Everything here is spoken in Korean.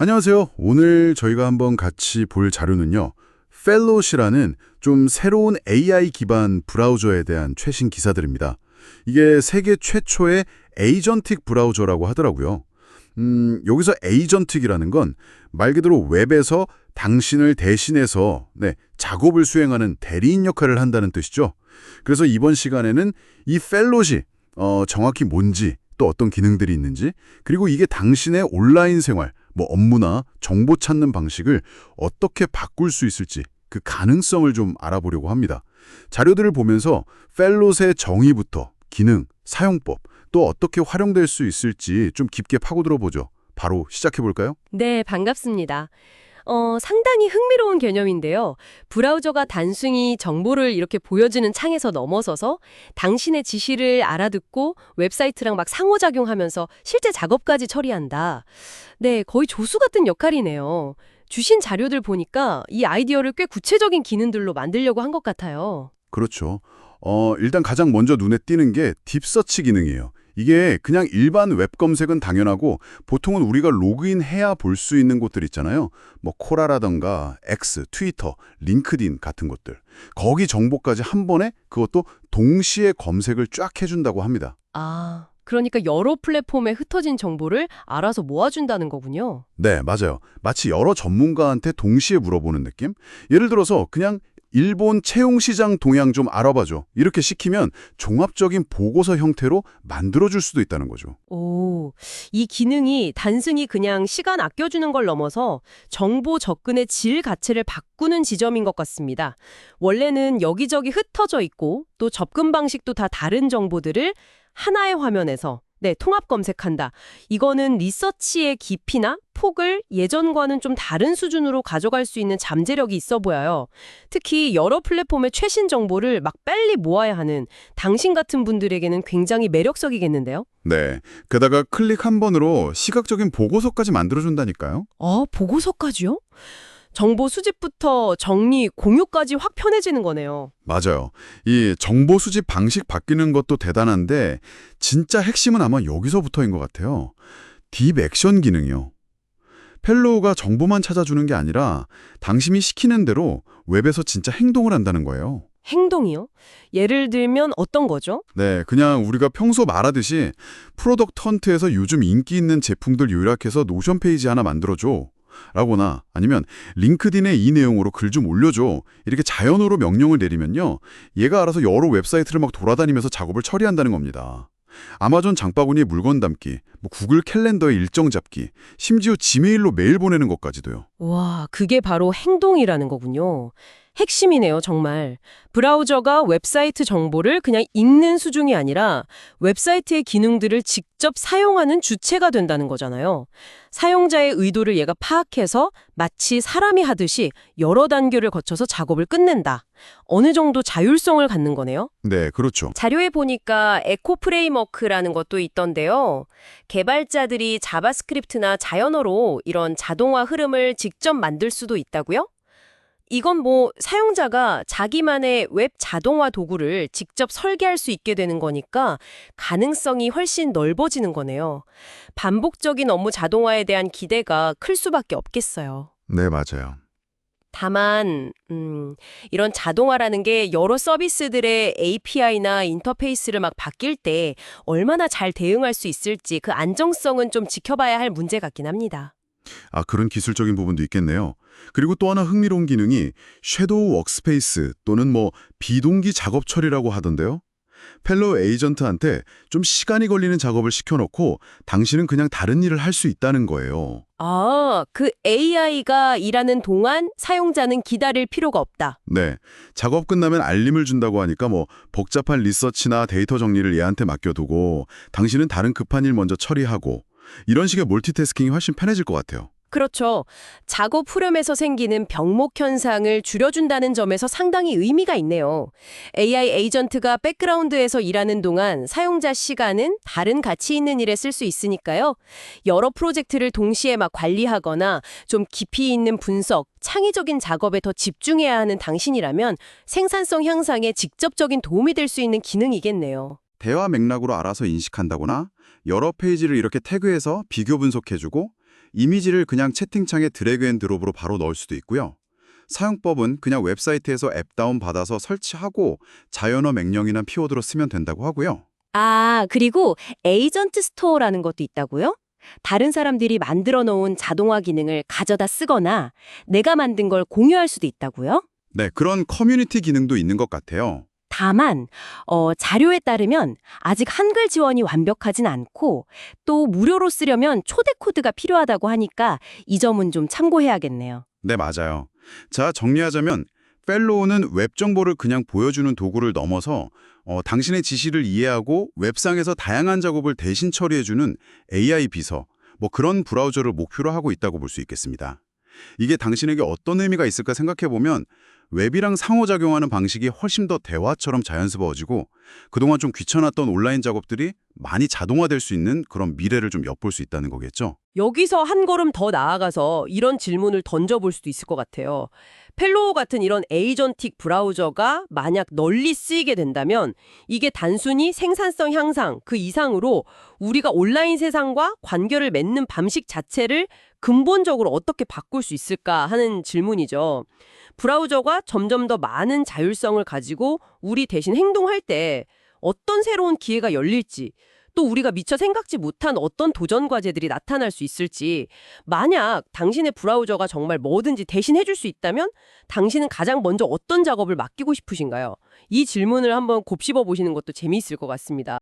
안녕하세요. 오늘 저희가 한번 같이 볼 자료는요. 펠롯이라는 좀 새로운 AI 기반 브라우저에 대한 최신 기사들입니다. 이게 세계 최초의 에이전틱 브라우저라고 하더라고요. 여기서 에이전틱이라는 건 말 그대로 웹에서 당신을 대신해서 작업을 수행하는 대리인 역할을 한다는 뜻이죠. 그래서 이번 시간에는 이 펠롯이 정확히 뭔지 또 어떤 기능들이 있는지 그리고 이게 당신의 온라인 생활 업무나 정보 찾는 방식을 어떻게 바꿀 수 있을지 그 가능성을 좀 알아보려고 합니다. 자료들을 보면서 펠롯의 정의부터 기능, 사용법, 또 어떻게 활용될 수 있을지 좀 깊게 파고들어 보죠. 바로 시작해 볼까요? 네, 반갑습니다. 상당히 흥미로운 개념인데요. 브라우저가 단순히 정보를 이렇게 보여주는 창에서 넘어서서 당신의 지시를 알아듣고 웹사이트랑 막 상호작용하면서 실제 작업까지 처리한다. 네, 거의 조수 같은 역할이네요. 주신 자료들 보니까 이 아이디어를 꽤 구체적인 기능들로 만들려고 한 것 같아요. 그렇죠. 일단 가장 먼저 눈에 띄는 게 딥서치 기능이에요. 이게 그냥 일반 웹 검색은 당연하고 보통은 우리가 로그인해야 볼 수 있는 곳들 있잖아요. 코라라던가 X, 트위터, 링크드인 같은 곳들. 거기 정보까지 한 번에 그것도 동시에 검색을 쫙 해준다고 합니다. 아, 그러니까 여러 플랫폼에 흩어진 정보를 알아서 모아준다는 거군요. 네, 맞아요. 마치 여러 전문가한테 동시에 물어보는 느낌? 예를 들어서 그냥 일본 채용시장 동향 좀 알아봐줘. 이렇게 시키면 종합적인 보고서 형태로 만들어줄 수도 있다는 거죠. 오, 이 기능이 단순히 그냥 시간 아껴주는 걸 넘어서 정보 접근의 질 자체를 바꾸는 지점인 것 같습니다. 원래는 여기저기 흩어져 있고 또 접근 방식도 다 다른 정보들을 하나의 화면에서 통합 검색한다. 이거는 리서치의 깊이나 폭을 예전과는 좀 다른 수준으로 가져갈 수 있는 잠재력이 있어 보여요. 특히 여러 플랫폼의 최신 정보를 막 빨리 모아야 하는 당신 같은 분들에게는 굉장히 매력적이겠는데요? 네. 게다가 클릭 한 번으로 시각적인 보고서까지 만들어준다니까요. 보고서까지요? 정보 수집부터 정리, 공유까지 확 편해지는 거네요. 맞아요. 이 정보 수집 방식 바뀌는 것도 대단한데 진짜 핵심은 아마 여기서부터인 것 같아요. 딥 액션 기능이요. 펠로우가 정보만 찾아주는 게 아니라 당신이 시키는 대로 웹에서 진짜 행동을 한다는 거예요. 행동이요? 예를 들면 어떤 거죠? 네, 그냥 우리가 평소 말하듯이 프로덕트 헌트에서 요즘 인기 있는 제품들 요약해서 노션 페이지 하나 만들어줘. 라거나 아니면 링크드인에 이 내용으로 글 좀 올려줘. 이렇게 자연어로 명령을 내리면요. 얘가 알아서 여러 웹사이트를 막 돌아다니면서 작업을 처리한다는 겁니다. 아마존 장바구니에 물건 담기, 구글 캘린더에 일정 잡기, 심지어 지메일로 메일 보내는 것까지도요. 와, 그게 바로 행동이라는 거군요. 핵심이네요, 정말. 브라우저가 웹사이트 정보를 그냥 읽는 수준이 아니라 웹사이트의 기능들을 직접 사용하는 주체가 된다는 거잖아요. 사용자의 의도를 얘가 파악해서 마치 사람이 하듯이 여러 단계를 거쳐서 작업을 끝낸다. 어느 정도 자율성을 갖는 거네요. 네, 그렇죠. 자료에 보니까 에코 프레임워크라는 것도 있던데요. 개발자들이 자바스크립트나 자연어로 이런 자동화 흐름을 직접 만들 수도 있다고요? 이건 사용자가 자기만의 웹 자동화 도구를 직접 설계할 수 있게 되는 거니까 가능성이 훨씬 넓어지는 거네요. 반복적인 업무 자동화에 대한 기대가 클 수밖에 없겠어요. 네, 맞아요. 다만 이런 자동화라는 게 여러 서비스들의 API나 인터페이스를 막 바뀔 때 얼마나 잘 대응할 수 있을지 그 안정성은 좀 지켜봐야 할 문제 같긴 합니다. 그런 기술적인 부분도 있겠네요. 그리고 또 하나 흥미로운 기능이 섀도우 워크스페이스 또는 비동기 작업 처리라고 하던데요. 펠로우 에이전트한테 좀 시간이 걸리는 작업을 시켜놓고 당신은 그냥 다른 일을 할 수 있다는 거예요. 그 AI가 일하는 동안 사용자는 기다릴 필요가 없다. 네, 작업 끝나면 알림을 준다고 하니까 복잡한 리서치나 데이터 정리를 얘한테 맡겨두고 당신은 다른 급한 일 먼저 처리하고 이런 식의 멀티태스킹이 훨씬 편해질 것 같아요. 그렇죠. 작업 흐름에서 생기는 병목 현상을 줄여준다는 점에서 상당히 의미가 있네요. AI 에이전트가 백그라운드에서 일하는 동안 사용자 시간은 다른 가치 있는 일에 쓸 수 있으니까요. 여러 프로젝트를 동시에 막 관리하거나 좀 깊이 있는 분석, 창의적인 작업에 더 집중해야 하는 당신이라면 생산성 향상에 직접적인 도움이 될 수 있는 기능이겠네요. 대화 맥락으로 알아서 인식한다거나 여러 페이지를 이렇게 태그해서 비교 분석해주고 이미지를 그냥 채팅창에 드래그 앤 드롭으로 바로 넣을 수도 있고요. 사용법은 그냥 웹사이트에서 앱 다운받아서 설치하고 자연어 명령이나 키워드로 쓰면 된다고 하고요. 아, 그리고 에이전트 스토어라는 것도 있다고요? 다른 사람들이 만들어 놓은 자동화 기능을 가져다 쓰거나 내가 만든 걸 공유할 수도 있다고요? 네, 그런 커뮤니티 기능도 있는 것 같아요. 다만 자료에 따르면 아직 한글 지원이 완벽하진 않고 또 무료로 쓰려면 초대 코드가 필요하다고 하니까 이 점은 좀 참고해야겠네요. 네, 맞아요. 자, 정리하자면 펠로우는 웹 정보를 그냥 보여주는 도구를 넘어서 당신의 지시를 이해하고 웹상에서 다양한 작업을 대신 처리해주는 AI 비서, 뭐 그런 브라우저를 목표로 하고 있다고 볼 수 있겠습니다. 이게 당신에게 어떤 의미가 있을까 생각해보면 웹이랑 상호작용하는 방식이 훨씬 더 대화처럼 자연스러워지고 그동안 좀 귀찮았던 온라인 작업들이 많이 자동화될 수 있는 그런 미래를 좀 엿볼 수 있다는 거겠죠. 여기서 한 걸음 더 나아가서 이런 질문을 던져볼 수도 있을 것 같아요. 펠로우 같은 이런 에이전틱 브라우저가 만약 널리 쓰이게 된다면 이게 단순히 생산성 향상 그 이상으로 우리가 온라인 세상과 관계를 맺는 방식 자체를 근본적으로 어떻게 바꿀 수 있을까 하는 질문이죠. 브라우저가 점점 더 많은 자율성을 가지고 우리 대신 행동할 때 어떤 새로운 기회가 열릴지 또 우리가 미처 생각지 못한 어떤 도전 과제들이 나타날 수 있을지 만약 당신의 브라우저가 정말 뭐든지 대신 해줄 수 있다면 당신은 가장 먼저 어떤 작업을 맡기고 싶으신가요? 이 질문을 한번 곱씹어 보시는 것도 재미있을 것 같습니다.